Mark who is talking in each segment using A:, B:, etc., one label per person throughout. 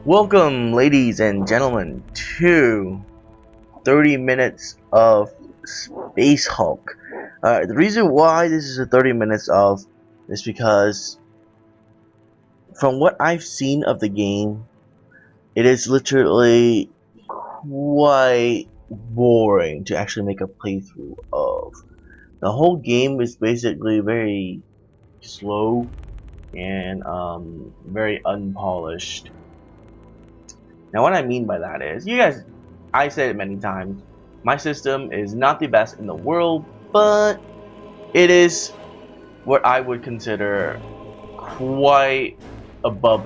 A: Welcome, ladies and gentlemen, to 30 minutes of Space Hulk. The reason why this is a 30 minutes of is because from what I've seen of the game, it is literally quite boring to actually make a playthrough of. The whole game is basically very slow and very unpolished. Now what I mean by that is, I said it many times, my system is not the best in the world, but it is what I would consider quite above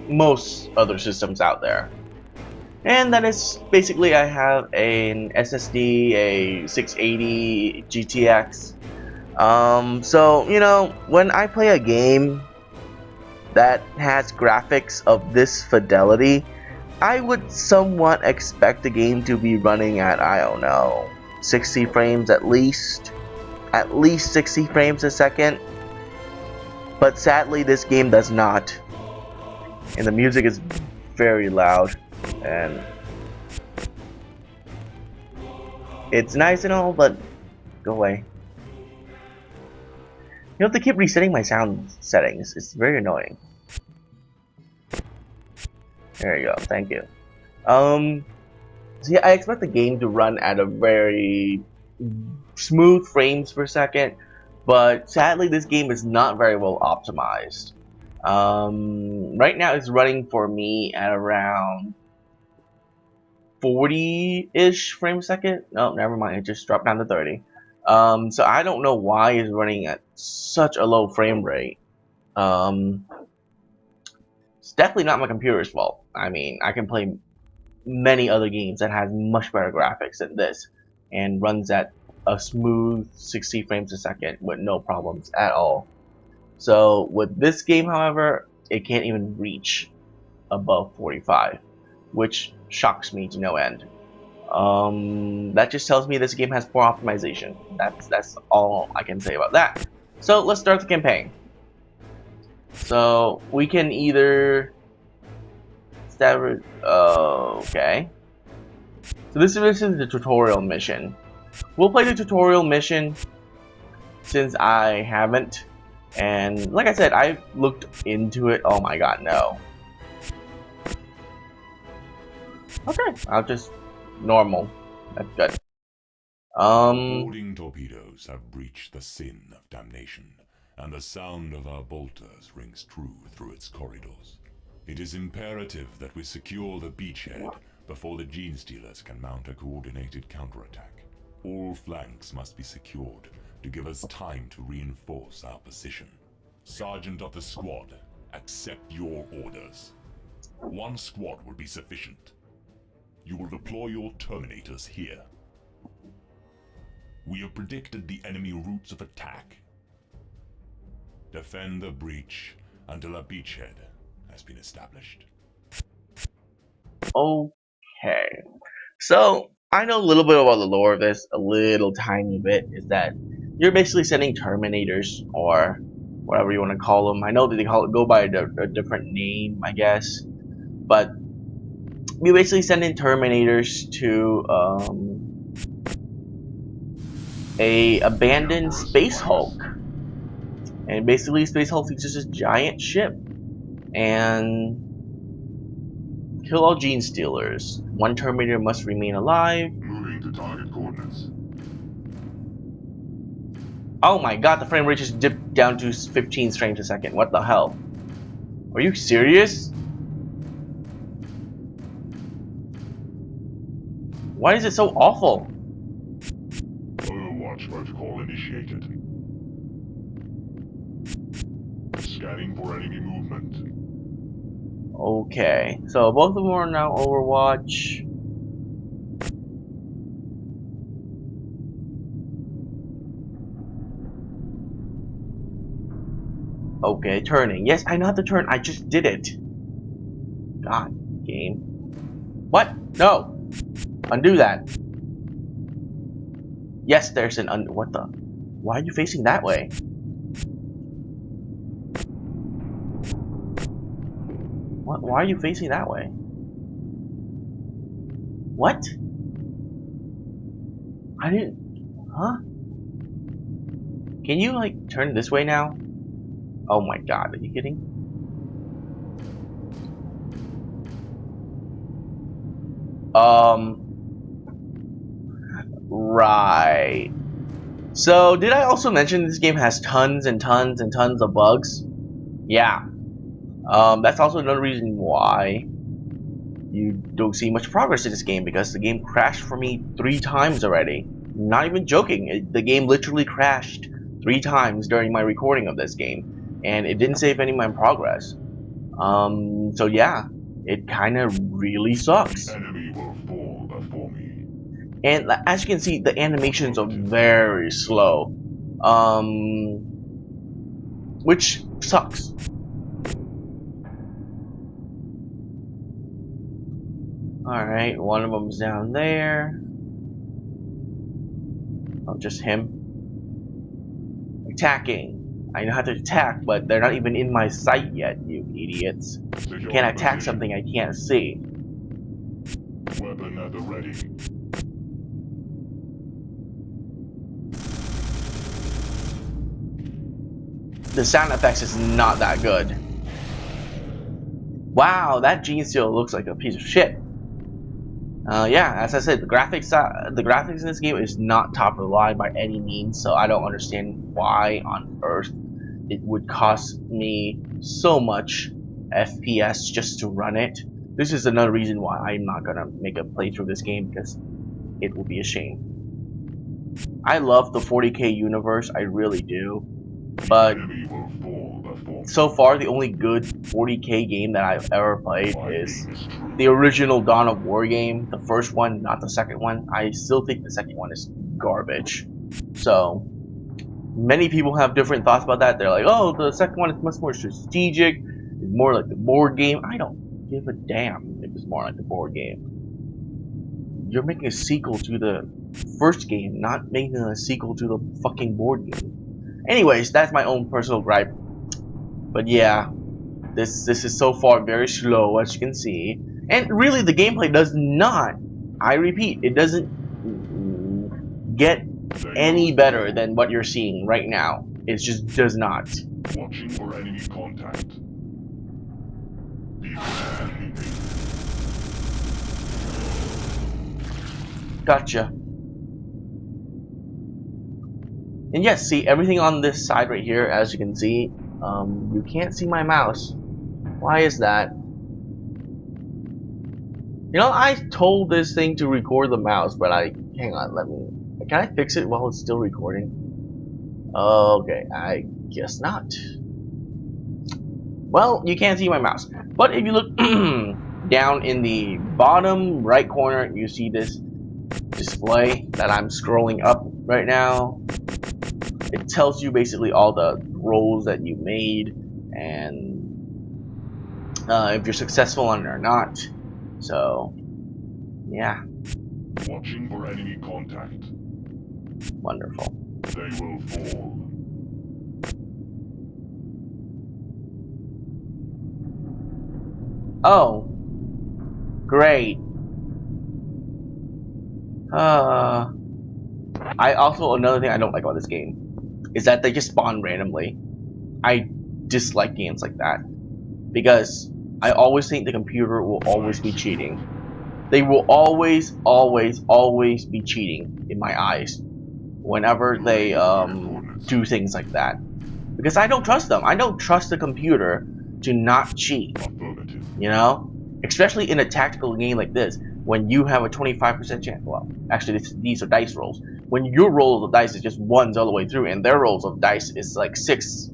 A: most other systems out there. And that is basically I have an SSD, a 680 GTX. So when I play a game that has graphics of this fidelity, I would somewhat expect the game to be running at, I don't know, 60 frames at least 60 frames a second. But sadly, this game does not. And the music is very loud, and it's nice and all, but go away. You have to keep resetting my sound settings. It's very annoying. There you go, thank you. So yeah, I expect the game to run at a very smooth frames per second, but sadly this game is not very well optimized. Right now it's running for me at around 40-ish frames a second. No, never mind, it just dropped down to 30. So I don't know why it's running at such a low frame rate. It's definitely not my computer's fault. I mean, I can play many other games that has much better graphics than this and runs at a smooth 60 frames a second with no problems at all. So with this game, however, it can't even reach above 45, which shocks me to no end. That just tells me this game has poor optimization. That's all I can say about that. So let's start the campaign. So we can either okay. So this is the tutorial mission. We'll play the tutorial mission since I haven't, and like I said, I looked into it. Oh my god, no. Okay, I'll just normal. That's good.
B: Boarding torpedoes have breached the sin of damnation, and the sound of our bolters rings true through its corridors. It is imperative that we secure the beachhead before the Gene Stealers can mount a coordinated counterattack. All flanks must be secured to give us time to reinforce our position. Sergeant of the squad, accept your orders. One squad will be sufficient. You will deploy your Terminators here. We have predicted the enemy routes of attack. Defend the breach until a beachhead has been established.
A: Okay. So I know a little bit about the lore of this, a little tiny bit, is that you're basically sending Terminators, or whatever you want to call them. I know that they go by a different name, I guess, but you basically send in Terminators to a abandoned Space Hulk, and basically Space Hulk is just a giant ship, and kill all Gene Stealers. One Terminator must remain alive.
B: Moving to target coordinates.
A: Oh my god, the frame rate just dipped down to 15 frames a second. What the hell? Are you serious? Why is it so awful?
B: Overwatch protocol initiated. Scanning for enemy movement.
A: Okay, so both of them are now Overwatch. Okay, turning. Yes, I know how to turn. I just did it. God, game. What? No! Undo that. Yes, there's an what the? Why are you facing that way? What? Why are you facing that way? What? I didn't... Huh? Can you, like, turn this way now? Oh my god, are you kidding? Right. So, did I also mention this game has tons and tons and tons of bugs? Yeah. That's also another reason why you don't see much progress in this game, because the game crashed for me 3 times already. Not even joking, the game literally crashed 3 times during my recording of this game, and it didn't save any of my progress. So yeah, it kind of really sucks.
B: The enemy will fall before me.
A: And as you can see, the animations are very slow, which sucks. Alright, one of them's down there. Oh, just him. Attacking. I know how to attack, but they're not even in my sight yet, you idiots. You can't attack something I can't see.
B: Weapon at the ready.
A: The sound effects is not that good. Wow, that gene seal looks like a piece of shit. Yeah, as I said, the graphics in this game is not top of the line by any means, so I don't understand why on earth it would cost me so much FPS just to run it. This is another reason why I'm not gonna make a playthrough of this game, because it will be a shame. I love the 40k universe, I really do, but so far the only good 40k game that I've ever played is the original Dawn of War game, the first one, not the second one. I still think the second one is garbage. So many people have different thoughts about that. They're like, oh, the second one is much more strategic, it's more like the board game. I don't give a damn if it's more like the board game. You're making a sequel to the first game, not making a sequel to the fucking board game. Anyways, that's my own personal gripe. But yeah, this is so far very slow, as you can see. And really, the gameplay does not, I repeat, it doesn't get any better than what you're seeing right now. It just does not.
B: Watching for enemy contact.
A: Gotcha. And yes, see, everything on this side right here, as you can see, you can't see my mouse. Why is that? You know, I told this thing to record the mouse, but hang on, can I fix it while it's still recording? Okay, I guess not. Well, you can't see my mouse. But if you look down in the bottom right corner, you see this display that I'm scrolling up right now. It tells you basically all the rolls that you made and if you're successful on it or not. So, yeah.
B: Watching for enemy contact.
A: Wonderful.
B: They will fall.
A: Oh. Great. I also, another thing I don't like about this game is that they just spawn randomly. I dislike games like that, because I always think the computer will always be cheating. They will always be cheating in my eyes whenever they do things like that, because I don't trust them. I don't trust the computer to not cheat, you know, especially in a tactical game like this, when you have a 25% chance. Well, actually these are dice rolls. When your rolls of dice is just ones all the way through, and their rolls of dice is like sixes,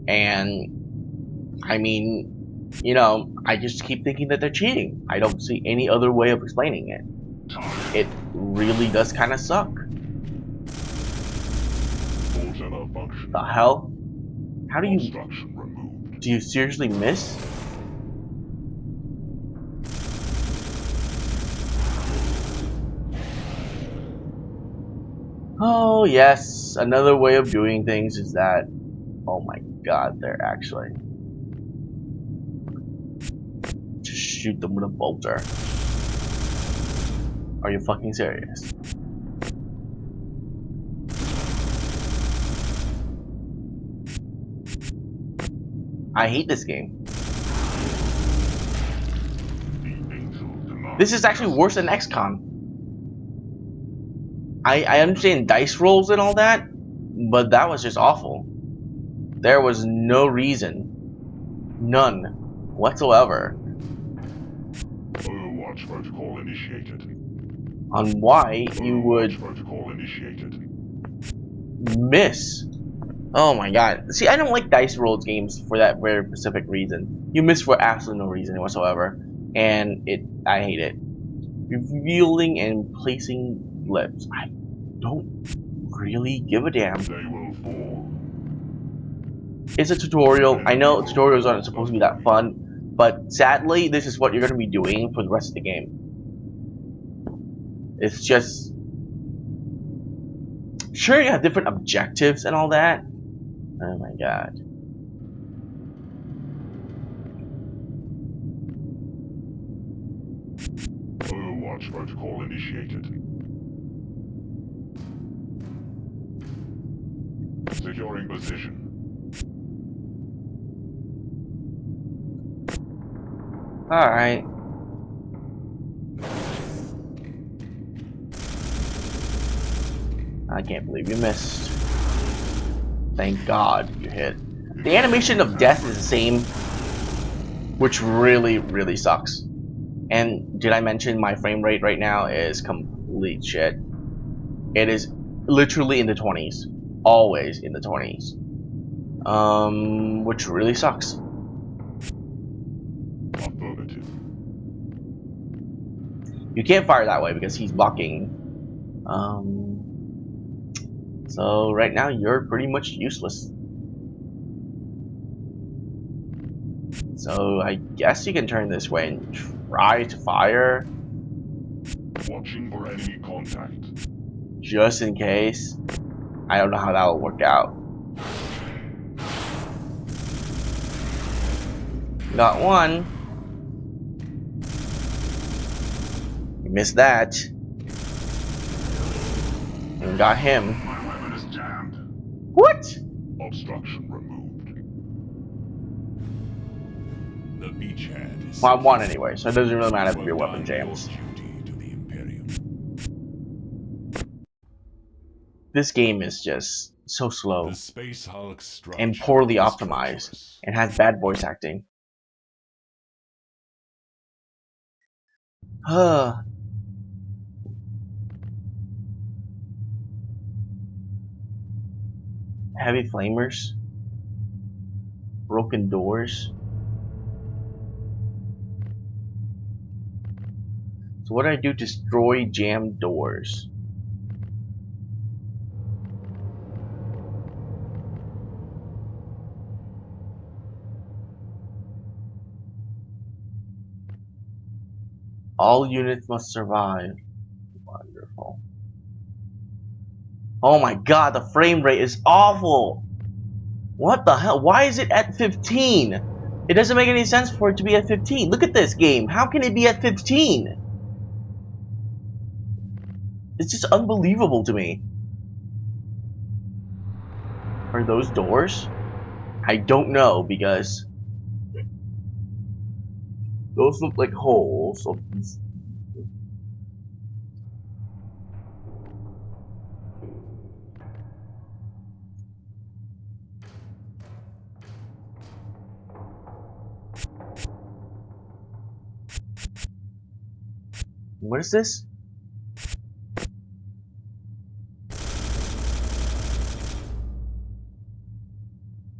A: and I mean, you know, I just keep thinking that they're cheating. I don't see any other way of explaining it. It really does kind of suck. The hell? How do you seriously miss? Oh yes, another way of doing things is that, oh my god, they're actually, shoot them with a bolter. Are you fucking serious? I hate this game. This is actually worse than XCOM. I understand dice rolls and all that, but that was just awful. There was no reason. None. Whatsoever.
B: Overwatch protocol initiated.
A: On why you would
B: Protocol initiated.
A: miss. Oh my god. See, I don't like dice rolled games for that very specific reason. You miss for absolutely no reason whatsoever. And I hate it. Revealing and placing lips. I don't really give a damn.
B: They will fall.
A: It's a tutorial. I know tutorials aren't supposed to be that fun, but sadly, this is what you're going to be doing for the rest of the game. It's just... Sure, you have different objectives and all that. Oh my god.
B: Overwatch protocol initiated. Securing position.
A: Alright. I can't believe you missed. Thank God you hit. The animation of death is the same, which really, really sucks. And did I mention my frame rate right now is complete shit. It is literally in the 20s. Always in the 20s. Which really sucks.
B: Affirmative.
A: You can't fire that way because he's blocking. So right now you're pretty much useless. So I guess you can turn this way and try to fire.
B: Watching for enemy contact.
A: Just in case. I don't know how that will work out. Got one. You missed that. And got him.
B: My weapon is jammed.
A: What?
B: Obstruction removed. The beachhead is...
A: Well, I won anyway, so it doesn't really matter if your weapon jams. This game is just so slow and poorly optimized and has bad voice acting. Heavy flamers, broken doors. So what do I do to destroy jammed doors? All units must survive. Wonderful. Oh my god, the frame rate is awful! What the hell? Why is it at 15? It doesn't make any sense for it to be at 15. Look at this game. How can it be at 15? It's just unbelievable to me. Are those doors? I don't know because those look like holes. So what is this?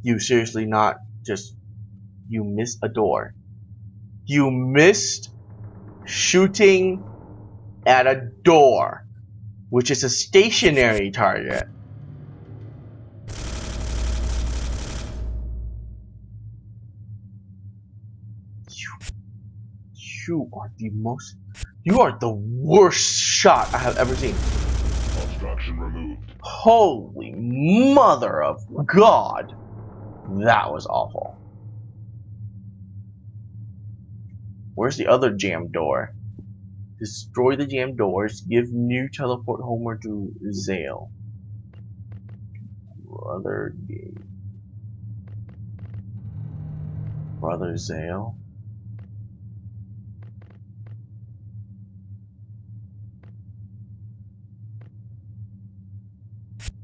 A: You seriously not just... You missed a door. You missed shooting at a door, which is a stationary target. You are the most... You are the worst shot I have ever seen.
B: Obstruction removed.
A: Holy mother of God. That was awful. Where's the other jam door? Destroy the jam doors. Give new teleport Homer to Zale. Brother Zale.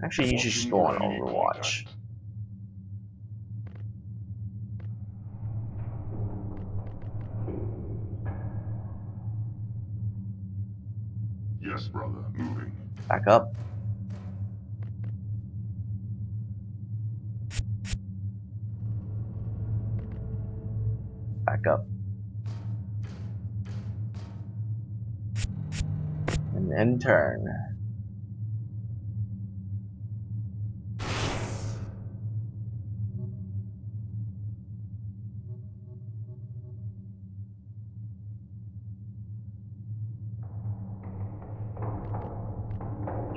A: Actually, you should just go on Overwatch.
B: Yes, brother. Moving.
A: Back up. Back up. And then turn.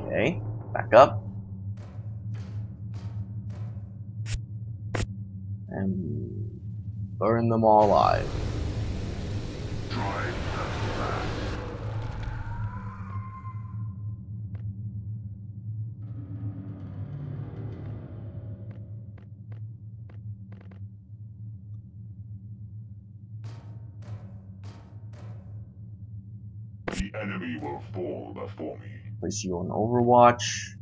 A: Okay, back up. And burn them all alive.
B: The enemy will fall before me.
A: Place you on Overwatch.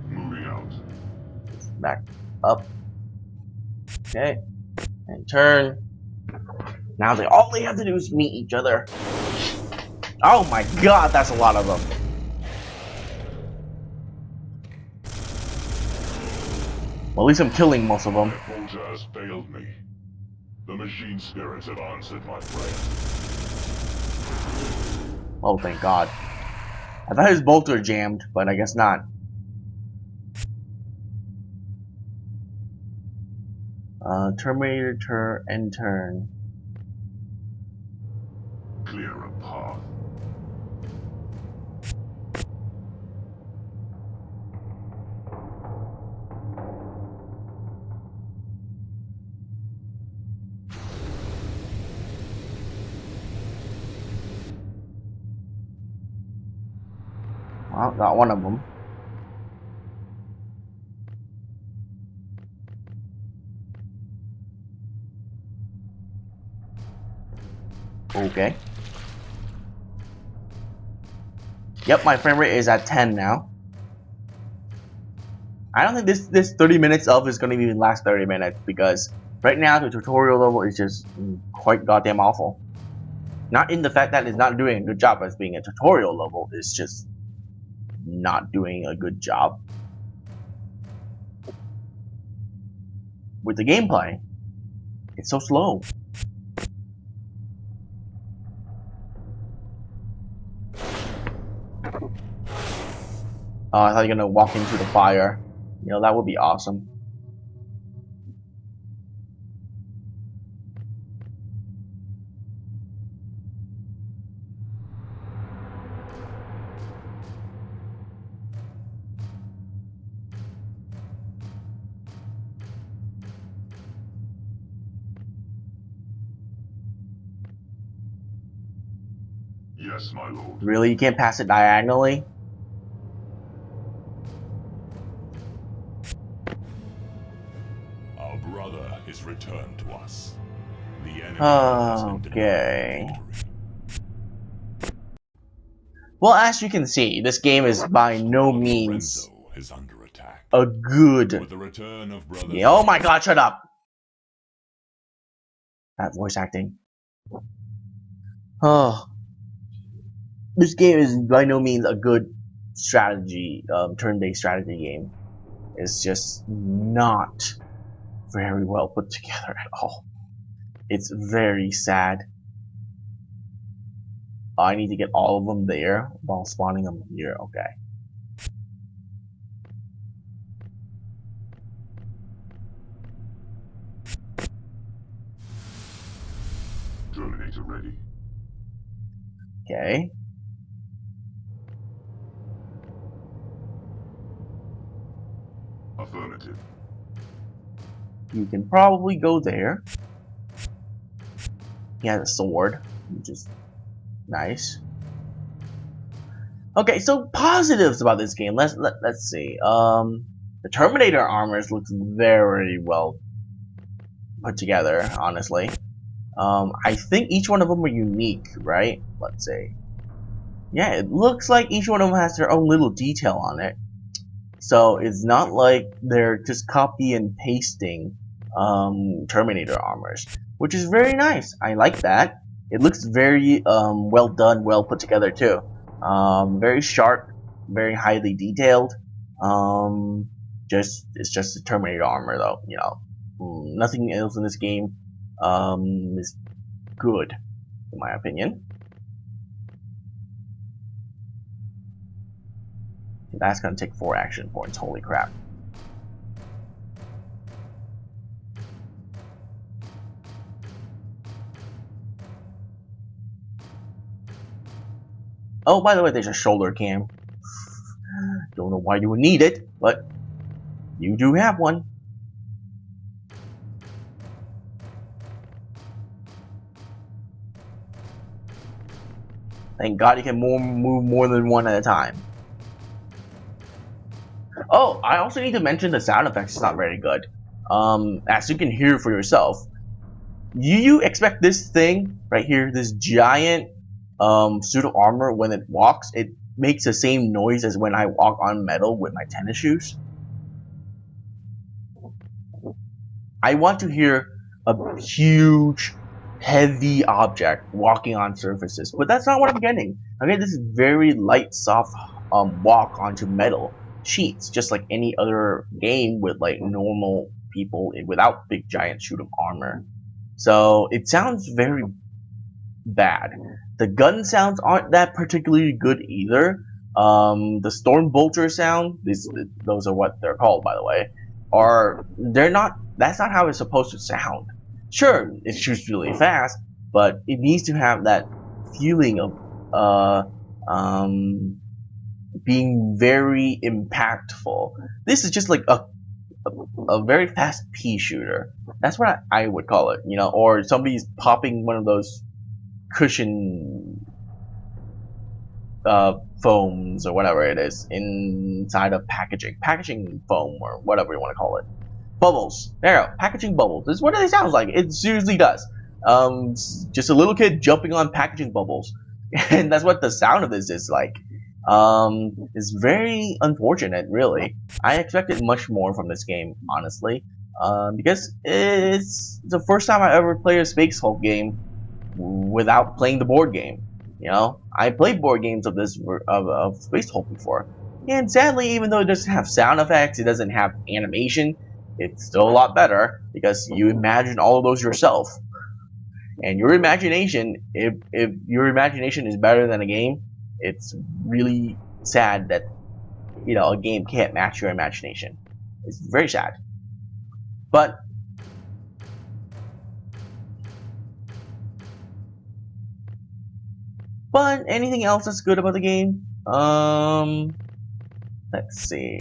B: Moving out.
A: Back up. Okay. And turn. Now all they have to do is meet each other. Oh my god, that's a lot of them. Well, at least I'm killing most of them.
B: My bolter has failed me. The machine spirits have answered my prayer.
A: Oh, thank god. I thought his bolter jammed, but I guess not. Terminator and turn.
B: Clear a path.
A: Well, got one of them. Okay. Yep, my frame rate is at 10 now. I don't think this 30 minutes of is going to even last 30 minutes because right now the tutorial level is just quite goddamn awful. Not in the fact that it's not doing a good job as being a tutorial level, it's just not doing a good job with the gameplay. It's so slow. I thought you were gonna walk into the fire. You know, that would be awesome.
B: Yes, my lord.
A: Really? You can't pass it diagonally?
B: Our brother is returned to us. The enemy has been
A: Okay.
B: denied victory.
A: Well, as you can see, this game is by no means
B: Is under attack.
A: a good.
B: With the return of brothers.
A: Yeah, oh my god, shut up! That voice acting. Oh. This game is by no means a good strategy, turn-based strategy game. It's just not very well put together at all. It's very sad. I need to get all of them there while spawning them here. Okay.
B: Terminator ready.
A: Okay.
B: Affirmative.
A: You can probably go there. He has a sword, which is nice. Okay, so positives about this game. Let's see. The Terminator armors looks very well put together, honestly. I think each one of them are unique, right? Let's see. Yeah, it looks like each one of them has their own little detail on it. So it's not like they're just copy and pasting Terminator armors, which is very nice. I like that. It looks very well done, well put together too. Very sharp, very highly detailed. It's just the Terminator armor though, you know. Nothing else in this game is good, in my opinion. That's gonna take 4 action points. Holy crap! Oh, by the way, there's a shoulder cam. Don't know why you would need it, but you do have one. Thank God you can move more than one at a time. Oh, I also need to mention the sound effects is not very good. As you can hear for yourself, you expect this thing right here, this giant suit of armor, when it walks, it makes the same noise as when I walk on metal with my tennis shoes. I want to hear a huge, heavy object walking on surfaces, but that's not what I'm getting. Okay, this is very light, soft walk onto metal sheets, just like any other game with like normal people without big giant suit of armor. So it sounds very bad. The gun sounds aren't that particularly good either. The storm bolter sound, those are what they're called, by the way, they're not. That's not how it's supposed to sound. Sure, it shoots really fast, but it needs to have that feeling of being very impactful. This is just like a very fast pea shooter. That's what I would call it, you know, or somebody's popping one of those cushion foams or whatever it is inside of packaging foam or whatever you want to call it. Bubbles. There you go. Packaging bubbles. This is what it sounds like. It seriously does. Just a little kid jumping on packaging bubbles, and that's what the sound of this is like. It's very unfortunate, really. I expected much more from this game, honestly, because it's the first time I ever played a Space Hulk game without playing the board game. You know, I played board games of this of Space Hulk before, and sadly, even though it doesn't have sound effects, it doesn't have animation, it's still a lot better because you imagine all of those yourself. And your imagination, if your imagination is better than a game, it's really sad that, you know, a game can't match your imagination. It's very sad. But anything else that's good about the game? Let's see.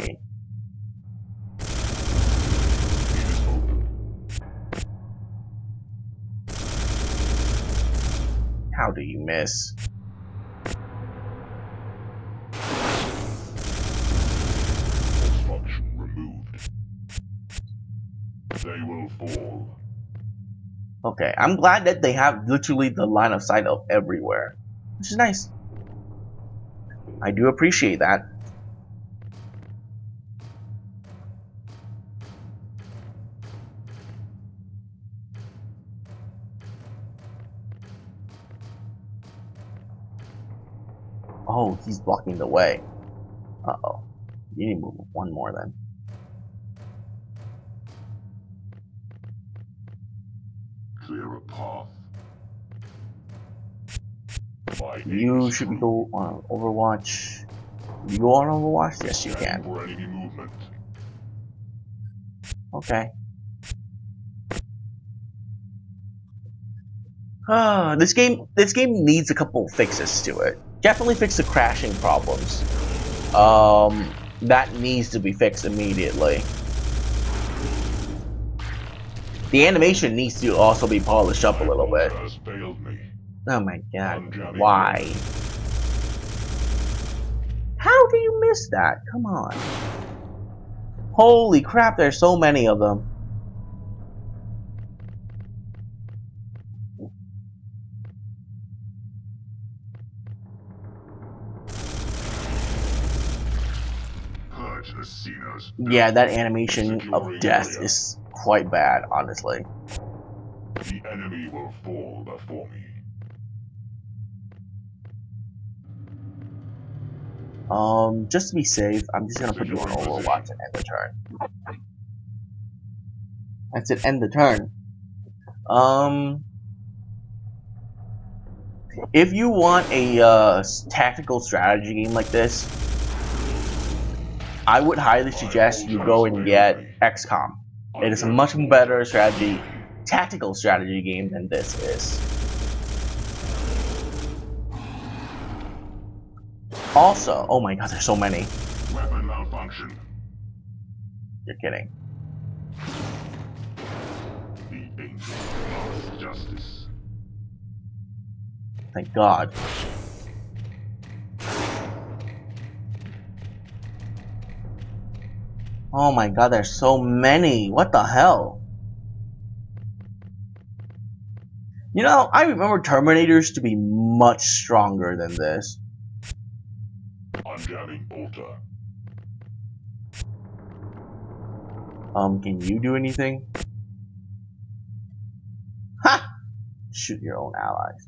A: How do you miss?
B: Obstruction removed. They will fall.
A: Okay, I'm glad that they have literally the line of sight of everywhere, which is nice. I do appreciate that. Oh, he's blocking the way. Uh-oh. You need to move one more then.
B: Clear a path.
A: You should go on Overwatch. You go on Overwatch? Yes, you can.
B: For enemy movement.
A: Okay. This game needs a couple fixes to it. Definitely fix the crashing problems. That needs to be fixed immediately. The animation needs to also be polished up a little bit.
B: Has failed me.
A: Oh my god, why? How do you miss that? Come on. Holy crap, there's so many of them. Yeah, that animation of death is quite bad, honestly.
B: The enemy will fall before me.
A: Just to be safe, I'm just gonna put you on Overwatch and end the turn. That's it, end the turn. If you want a tactical strategy game like this, I would highly suggest you go and get XCOM. It is a much better tactical strategy game than this is. Also, oh my god, there's so many.
B: Weapon malfunction.
A: You're kidding.
B: The angel of justice.
A: Thank God. Oh my god, there's so many. What the hell? You know, I remember Terminators to be much stronger than this.
B: Unjamming bolter.
A: Can you do anything? Ha! Shoot your own allies.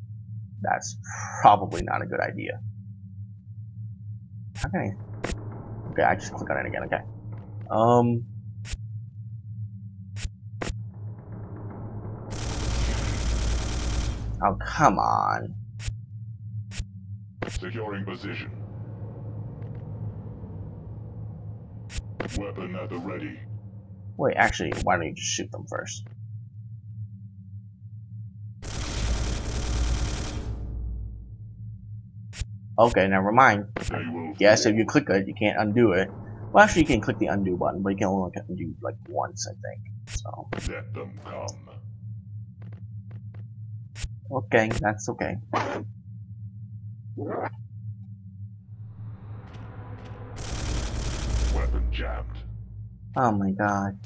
A: That's probably not a good idea. How can I? Okay, I just click on it again, okay. Oh, come on.
B: Securing position. Weapon at the ready.
A: Wait, actually, why don't you just shoot them first? Okay, never mind. Yes, if you click it, you can't undo it. Well, actually, you can click the undo button, but you can only undo like once, I think. So.
B: Let them come.
A: Okay, that's okay.
B: Weapon jammed.
A: Oh my god.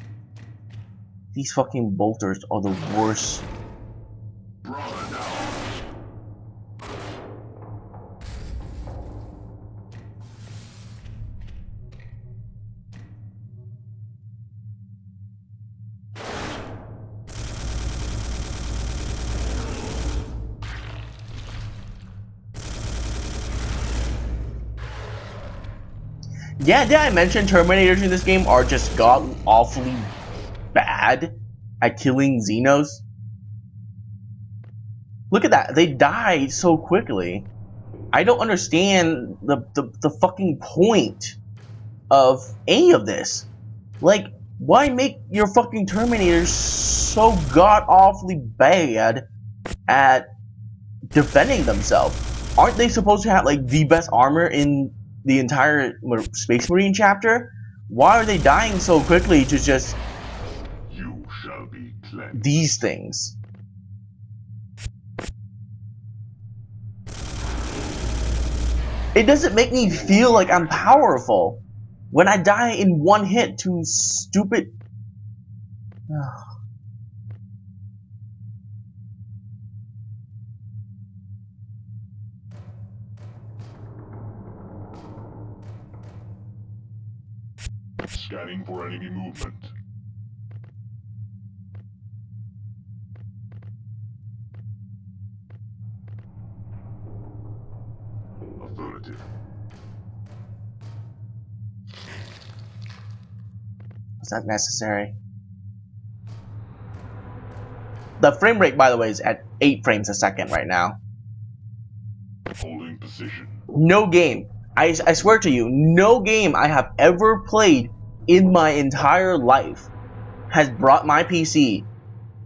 A: These fucking bolters are the worst. Yeah, did I mention Terminators in this game are just god-awfully bad at killing Xenos? Look at that, they died so quickly. I don't understand the fucking point of any of this. Like, why make your fucking Terminators so god-awfully bad at defending themselves? Aren't they supposed to have, like, the best armor in the entire Space Marine chapter? Why are they dying so quickly to just
B: you shall be cleansed.
A: These things? It doesn't make me feel like I'm powerful when I die in one hit to stupid.
B: Scanning for enemy movement. Affirmative.
A: Was that necessary? The frame rate, by the way, is at 8 frames a second right now.
B: Holding position.
A: No game, I swear to you, no game I have ever played in my entire life has brought my PC,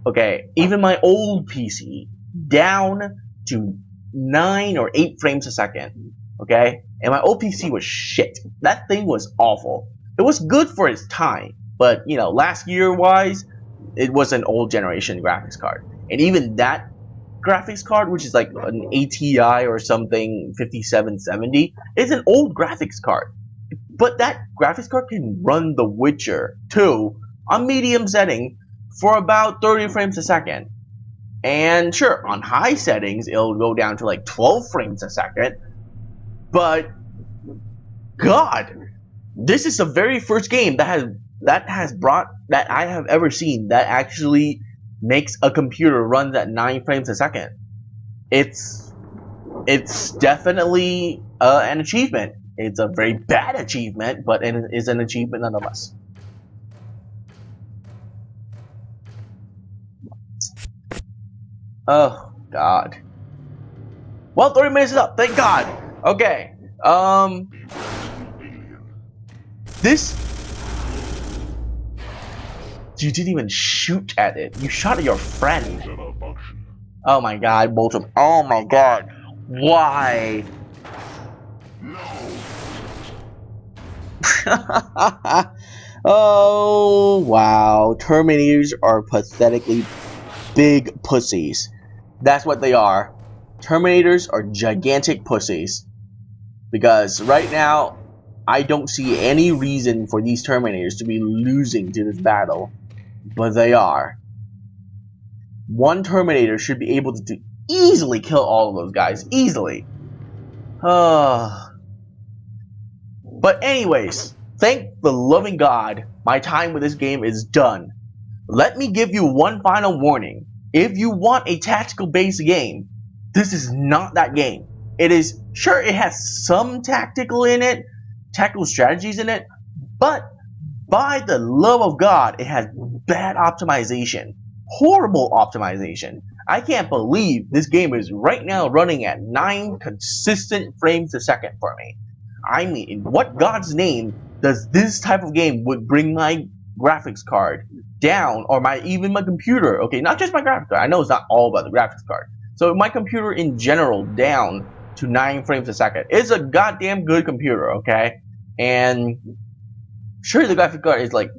A: okay, even my old PC, down to 9 or 8 frames a second, okay? And my old PC was shit. That thing was awful. It was good for its time, but, you know, last year-wise, it was an old generation graphics card, and even that graphics card, which is like an ATI or something 5770, is an old graphics card. But that graphics card can run The Witcher 2 on medium setting for about 30 frames a second. And sure, on high settings, it'll go down to like 12 frames a second. But God, this is the very first game that I have ever seen that actually makes a computer run at 9 frames a second. It's definitely an achievement. It's a very bad achievement, but it is an achievement nonetheless. Oh God. Well, 30 minutes is up. Thank God. Okay. This. You didn't even shoot at it. You shot at your friend. Oh my God, Bolton. Oh my God. Why? Oh wow. Terminators are pathetically big pussies. That's what they are. Terminators are gigantic pussies. Because right now, I don't see any reason for these Terminators to be losing to this battle. But they are. One Terminator should be able to easily kill all of those guys. Easily. But anyways, thank the loving God, my time with this game is done. Let me give you one final warning. If you want a tactical based game, this is not that game. It is, sure, it has some tactical in it, tactical strategies in it, but by the love of God, it has bad optimization. Horrible optimization. I can't believe this game is right now running at 9 consistent frames a second for me. I mean, in what God's name does this type of game would bring my graphics card down, or even my computer, okay, not just my graphics card, I know it's not all about the graphics card, so my computer in general down to 9 frames a second. It's a goddamn good computer, okay, and sure the graphics card is like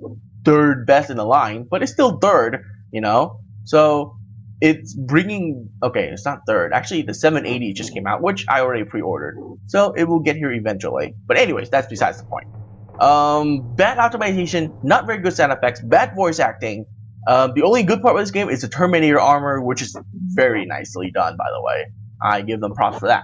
A: third best in the line, but it's still third, you know, so it's bringing, okay, it's not third, actually the 780 just came out, which I already pre-ordered, so it will get here eventually, but anyways, that's besides the point. Bad optimization, not very good sound effects, bad voice acting. The only good part of this game is the Terminator armor, which is very nicely done, by the way. I give them props for that.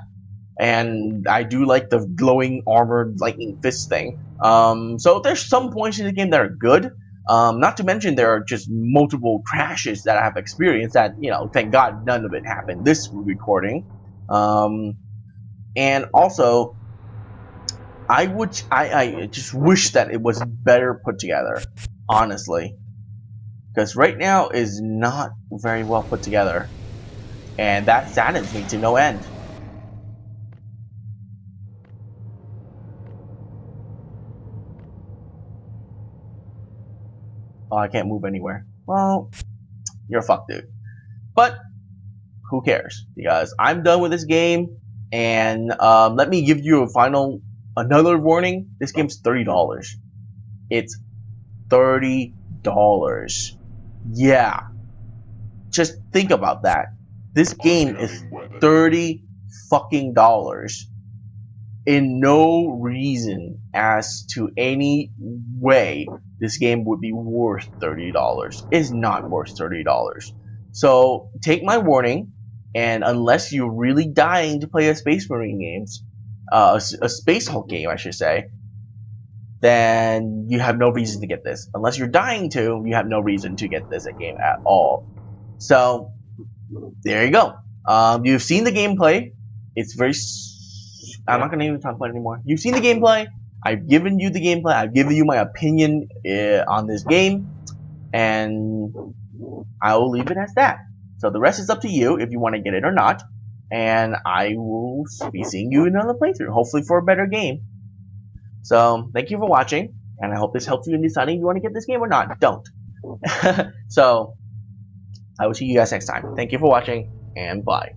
A: And I do like the glowing armored lightning fist thing. So there's some points in the game that are good. Not to mention there are just multiple crashes that I have experienced that, you know, thank God none of it happened this recording. And also, I just wish that it was better put together, honestly, because right now is not very well put together, and that saddens me to no end. Oh, I can't move anywhere. Well, you're fucked, dude. But who cares? Because I'm done with this game, and let me give you another warning. This game's $30. It's $30. Yeah. Just think about that. This game is $30 fucking dollars. In no reason as to any way this game would be worth $30. It's not worth $30. So take my warning, and unless you're really dying to play a Space Marine games, a Space Hulk game, I should say, then you have no reason to get this. Unless you're dying to, you have no reason to get this game at all. So, there you go. You've seen the gameplay. It's very... I'm not going to even talk about it anymore. You've seen the gameplay. I've given you the gameplay. I've given you my opinion on this game. And I will leave it as that. So the rest is up to you if you want to get it or not. And I will be seeing you in another playthrough, hopefully for a better game. So, thank you for watching, and I hope this helps you in deciding if you want to get this game or not. Don't. So, I will see you guys next time. Thank you for watching, and bye.